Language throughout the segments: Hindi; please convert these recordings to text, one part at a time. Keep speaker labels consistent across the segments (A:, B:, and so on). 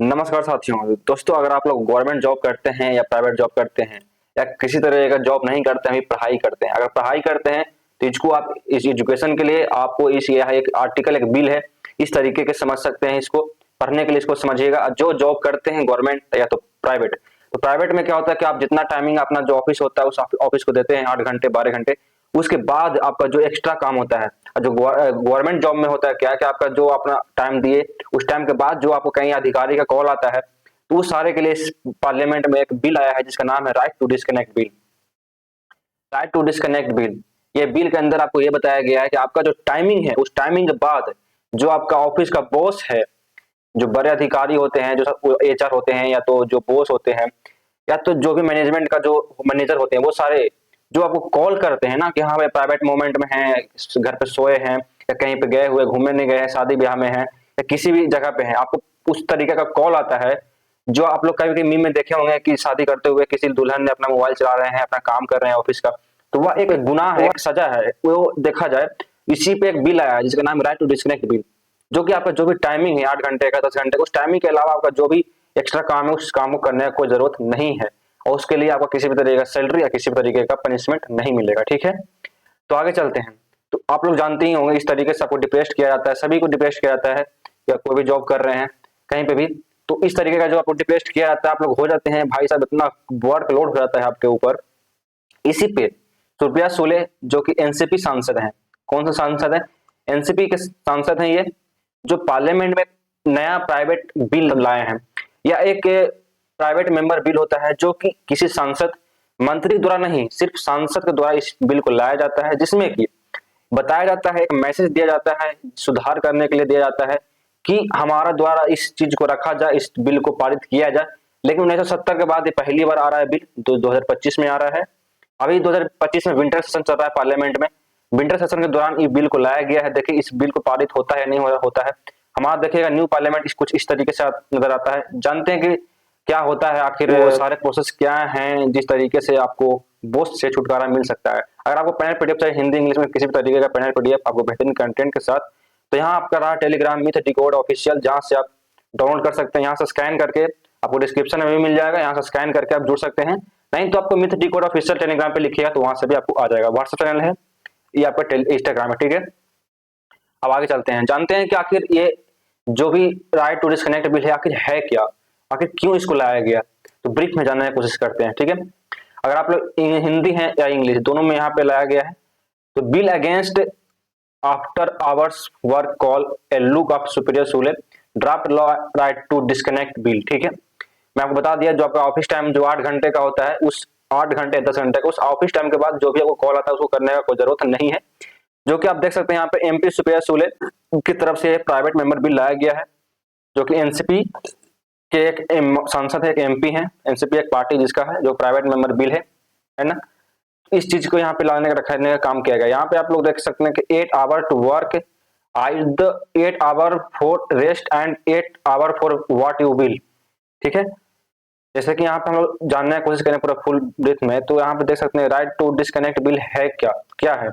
A: नमस्कार साथियों। दोस्तों, अगर आप लोग गवर्नमेंट जॉब करते हैं या प्राइवेट जॉब करते हैं या किसी तरह का जॉब नहीं करते हैं, अभी पढ़ाई करते हैं, अगर पढ़ाई करते हैं तो इसको आप इस एजुकेशन के लिए आपको इस यह एक आर्टिकल, एक बिल है, इस तरीके के समझ सकते हैं। इसको पढ़ने के लिए इसको समझिएगा। जो जॉब करते हैं गवर्नमेंट या तो प्राइवेट में क्या होता है कि आप जितना टाइमिंग अपना जो ऑफिस होता है उस ऑफिस को देते हैं 8 घंटे 12 घंटे। उसके बाद आपका जो एक्स्ट्रा काम होता है, जो गवर्नमेंट जॉब में होता है क्या है कि आपका जो अपना टाइम दिए उस टाइम के बाद जो आपको कहीं अधिकारी का कॉल आता है तो उस सारे के लिए इस पार्लियामेंट में एक बिल आया है जिसका नाम है right to disconnect bill. Right to disconnect bill, ये बिल के अंदर आपको ये बताया गया है कि आपका जो टाइमिंग है उस टाइमिंग के बाद जो आपका ऑफिस का बॉस है, जो बड़े अधिकारी होते हैं, जो एचआर होते हैं या तो जो बॉस होते हैं या तो जो भी मैनेजमेंट का जो मैनेजर होते हैं, वो सारे जो आपको कॉल करते हैं ना कि हाँ भाई प्राइवेट मोमेंट में हैं, घर पे सोए हैं या कहीं पे गए हुए घूमने नहीं गए हैं, शादी ब्याह में हैं या किसी भी जगह पे हैं, आपको उस तरीके का कॉल आता है। जो आप लोग कभी मीम में देखे होंगे कि शादी करते हुए किसी दुल्हन ने अपना मोबाइल चला रहे हैं, अपना काम कर रहे हैं ऑफिस का, तो वह एक गुनाह है, एक सजा है, वो देखा जाए। इसी पे एक बिल आया है जिसका नाम राइट टू डिस्कनेक्ट बिल, जो कि आपका जो भी टाइमिंग है 8 घंटे का 10 घंटे, उस टाइमिंग के अलावा आपका जो भी एक्स्ट्रा काम है उस काम को करने का कोई जरूरत नहीं है और उसके लिए आपको किसी भी तरीके का सैलरी या किसी भी तरीके का पनिशमेंट नहीं मिलेगा। ठीक है, तो आगे चलते हैं। तो आप लोग जानते ही होंगे इस तरीके से आपको डिप्रेस्ड किया जाता है, सभी को डिप्रेस्ड किया जाता है या कोई भी जॉब कर रहे हैं कहीं पे भी, तो इस तरीके का जो आपको डिप्रेस्ड किया जाता है आप लोग हो जाते हैं भाई साहब, इतना वर्क लोड हो जाता है आपके ऊपर। इसी पे सुप्रिया सुले जो कि एनसीपी सांसद हैं, कौन सा सांसद है, एनसीपी के सांसद हैं, ये जो पार्लियामेंट में नया प्राइवेट बिल लाए हैं, या एक प्राइवेट मेंबर बिल होता है जो कि किसी सांसद मंत्री द्वारा नहीं, सिर्फ सांसद के द्वारा इस बिल को लाया जाता है, जिसमें कि बताया जाता है, एक मैसेज दिया जाता है, सुधार करने के लिए दिया जाता है कि हमारा द्वारा इस चीज को रखा जाए, इस बिल को पारित किया जाए। लेकिन 1970 के बाद ये पहली बार आ रहा है बिल, 2025 में आ रहा है। अभी 2025 में विंटर सेशन चल रहा है पार्लियामेंट में, विंटर सेशन के दौरान ये बिल को लाया गया है। देखिए इस बिल को पारित होता है नहीं होता है, हमारा देखिएगा न्यू पार्लियामेंट कुछ इस तरीके से नजर आता है। जानते हैं कि क्या होता है आखिर, वो सारे प्रोसेस क्या हैं जिस तरीके से आपको बोझ से छुटकारा मिल सकता है। अगर आपको पैनल पीडीएफ चाहिए हिंदी इंग्लिश में किसी भी तरीके का पैनल पीडीएफ आपको बेहतरीन कंटेंट के साथ, तो यहाँ आपका रहा टेलीग्राम मिथ डिकोड ऑफिशियल, जहाँ से आप डाउनलोड कर सकते हैं। यहाँ से स्कैन करके आपको डिस्क्रिप्शन में भी मिल जाएगा, यहाँ से स्कैन करके आप जुड़ सकते हैं। नहीं तो आपको मिथ डिकोड ऑफिशियल टेलीग्राम पे लिखिएगा तो वहां से भी आपको आ जाएगा। व्हाट्सएप चैनल है, ये आपका इंस्टाग्राम है। ठीक है, अब आगे चलते हैं, जानते हैं कि आखिर ये जो भी राइट टू डिस्कनेक्ट बिल है आखिर है क्या, आखिर क्यों इसको लाया गया, तो ब्रीफ में जानने की कोशिश करते हैं। ठीक है, अगर आप लोग हिंदी हैं या इंग्लिश दोनों में यहाँ पे लाया गया है, तो bill against after hours work call a look of superior सूले draft law right to disconnect bill. ठीक है, मैं आपको बता दिया जो आपका ऑफिस टाइम जो 8 घंटे का होता है, उस 8 घंटे 10 घंटे का उस ऑफिस टाइम के बाद जो भी आपको कॉल आता है उसको करने का कोई जरूरत नहीं है। जो कि आप देख सकते हैं यहाँ पे एमपी सुप्रिया सुले की तरफ से प्राइवेट मेंबर बिल लाया गया है, जो कि एनसीपी के एक सांसद है, एक एमपी है, एनसीपी एक पार्टी जिसका है, जो प्राइवेट मेंबर बिल है ना। इस चीज को यहाँ पे लाने का रखने का काम किया गया। यहाँ पे आप लोग देख सकते हैं कि 8 hour to work, 8 hour for rest and 8 hour for what you will. ठीक है, जैसे कि यहाँ पे हम लोग जानने की कोशिश करें पूरा फुल ब्रीथ में, तो यहाँ पे देख सकते हैं राइट टू डिस्कनेक्ट बिल है क्या, क्या है।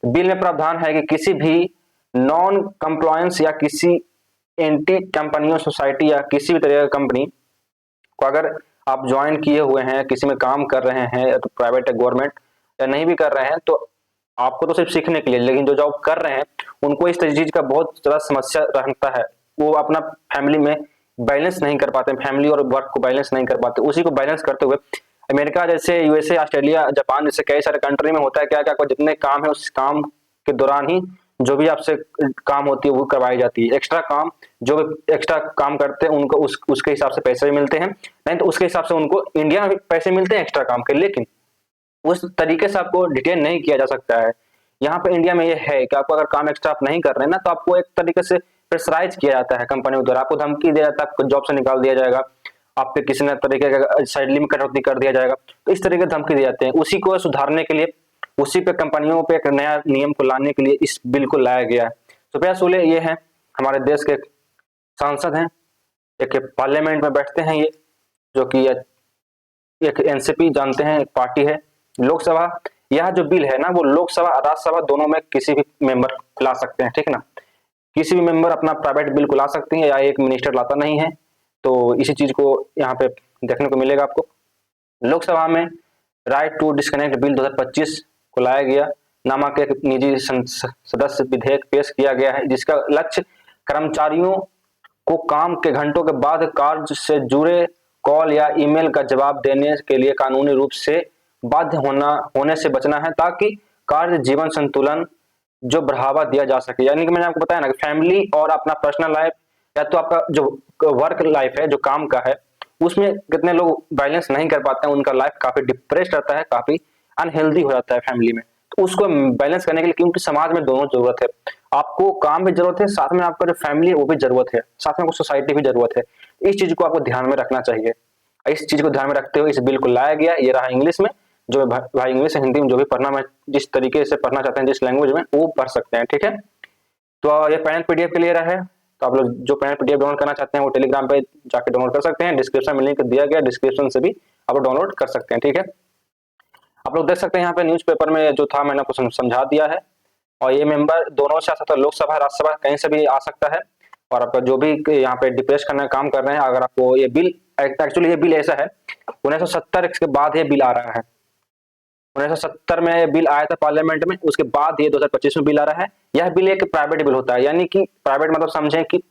A: बिल में प्रावधान है कि किसी भी नॉन कंप्लायंस या किसी एंटी कंपनियों सोसाइटी या किसी भी तरह की कंपनी को अगर आप ज्वाइन किए हुए हैं, किसी में काम कर रहे हैं, या तो प्राइवेट या गवर्नमेंट या नहीं भी कर रहे हैं, तो आपको तो सिर्फ सीखने के लिए, लेकिन जो जॉब कर रहे हैं उनको इस चीज का बहुत ज्यादा समस्या रहता है। वो अपना फैमिली में बैलेंस नहीं कर पाते, फैमिली और वर्क को बैलेंस नहीं कर पाते। उसी को बैलेंस करते हुए अमेरिका जैसे, यूएसए, ऑस्ट्रेलिया, जापान जैसे कई सारे कंट्री में होता है क्या क्या, जितने काम है उस काम के दौरान ही जो भी आपसे काम होती है वो करवाई जाती है। एक्स्ट्रा काम, जो एक्स्ट्रा काम करते हैं उनको उसके हिसाब से पैसे भी मिलते हैं, नहीं तो उसके हिसाब से उनको इंडिया में पैसे मिलते हैं एक्स्ट्रा काम के, लेकिन उस तरीके से आपको डिटेन नहीं किया जा सकता है। यहाँ पे इंडिया में ये है कि आपको अगर काम एक्स्ट्रा आप नहीं कर रहे हैं ना, तो आपको एक तरीके से प्रेशराइज किया जाता है कंपनियों द्वारा, आपको धमकी दिया जाता है, आपको जॉब से निकाल दिया जाएगा, आप पे किसी न तरीके का सैलरी में कटौती कर दिया जाएगा। तो इस तरीके से धमकी दिए जाते हैं। उसी को सुधारने के लिए, उसी पे कंपनियों पे एक नया नियम को लाने के लिए इस बिल को लाया गया है। सुप्रिया सुले ये है, हमारे देश के सांसद हैं, एक पार्लियामेंट में बैठते हैं ये, जो कि एक एनसीपी जानते हैं एक पार्टी है। लोकसभा, यह जो बिल है ना वो लोकसभा राज्यसभा दोनों में किसी भी मेंबर ला सकते हैं। ठीक है ना, किसी भी मेंबर अपना प्राइवेट बिल को ला सकते हैं, या एक मिनिस्टर लाता नहीं है, तो इसी चीज को यहाँ पे देखने को मिलेगा आपको। लोकसभा में राइट टू डिस्कनेक्ट बिल 2025 को लाया गया नामक एक निजी सदस्य विधेयक पेश किया गया है, जिसका लक्ष्य कर्मचारियों को काम के घंटों के बाद कार्य से जुड़े कॉल या ईमेल का जवाब देने के लिए कानूनी रूप से बाध्य होने से बचना है, ताकि कार्य जीवन संतुलन जो बढ़ावा दिया जा सके। यानी कि मैंने आपको बताया ना कि फैमिली और अपना पर्सनल लाइफ या तो आपका जो वर्क लाइफ है, जो काम का है, उसमें कितने लोग बैलेंस नहीं कर पाते हैं, उनका लाइफ काफी डिप्रेस्ड रहता है, काफी अनहेल्दी हो जाता है फैमिली में। तो उसको बैलेंस करने के लिए, क्योंकि समाज में दोनों जरूरत है, आपको काम भी जरूरत है, साथ में आपका जो फैमिली है वो भी जरूरत है, साथ में आपको सोसाइटी भी जरूरत है। इस चीज को आपको ध्यान में रखना चाहिए। इस चीज को ध्यान में रखते हुए इस बिल को लाया गया। ये रहा इंग्लिश में, जो भाई इंग्लिश हिंदी में जो भी पढ़ना, मैं जिस तरीके से पढ़ना चाहते हैं, जिस लैंग्वेज में, वो पढ़ सकते हैं, ठीक है। तो ये पैनल पीडीएफ के लिए रहा है, तो आप लोग जो पैनल पीडीएफ डाउनलोड करना चाहते हैं वो टेलीग्राम पे जाके डाउनलोड कर सकते हैं। डिस्क्रिप्शन में लिंक दिया गया, डिस्क्रिप्शन से भी आप लोग डाउनलोड कर सकते हैं, ठीक है। आप लोग देख सकते हैं यहाँ पे न्यूज़पेपर में जो था मैंने आपको समझा दिया है। और ये मेंबर दोनों से आ सकता है, लोकसभा राज्यसभा कहीं से भी आ सकता है। और आपका जो भी यहाँ पे डिप्रेस करने का काम कर रहे हैं, अगर आपको ये बिल, एक्चुअली ये बिल ऐसा है 1970 के बाद ये बिल आ रहा है। 1970 में ये बिल आया था पार्लियामेंट में, उसके बाद ये 2025 में बिल आ रहा है। यह बिल एक प्राइवेट बिल होता है, यानी कि प्राइवेट मतलब समझें कि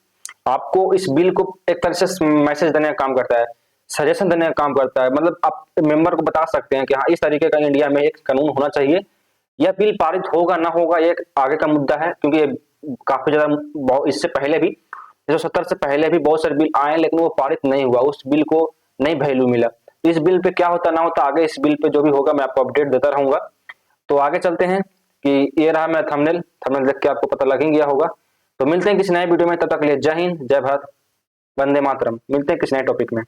A: आपको इस बिल को एक तरह से मैसेज देने का काम करता है, सजेशन देने का काम करता है। मतलब आप मेंबर को बता सकते हैं कि हाँ, इस तरीके का इंडिया में एक कानून होना चाहिए। यह बिल पारित होगा ना होगा ये एक आगे का मुद्दा है, क्योंकि ये काफी ज्यादा, इससे पहले भी 1970 से पहले भी बहुत सारे बिल आए, लेकिन वो पारित नहीं हुआ, उस बिल को नहीं वैल्यू मिला। इस बिल पे क्या होता ना होता, आगे इस बिल पे जो भी होगा मैं आपको अपडेट देता रहूंगा। तो आगे चलते हैं कि ये रहा मेरा थंबनेल देख के आपको पता लग ही गया होगा। तो मिलते हैं किसी नए वीडियो में, तब तक के लिए जय हिंद, जय भारत, वंदे मातरम। मिलते हैं किसी नए टॉपिक में।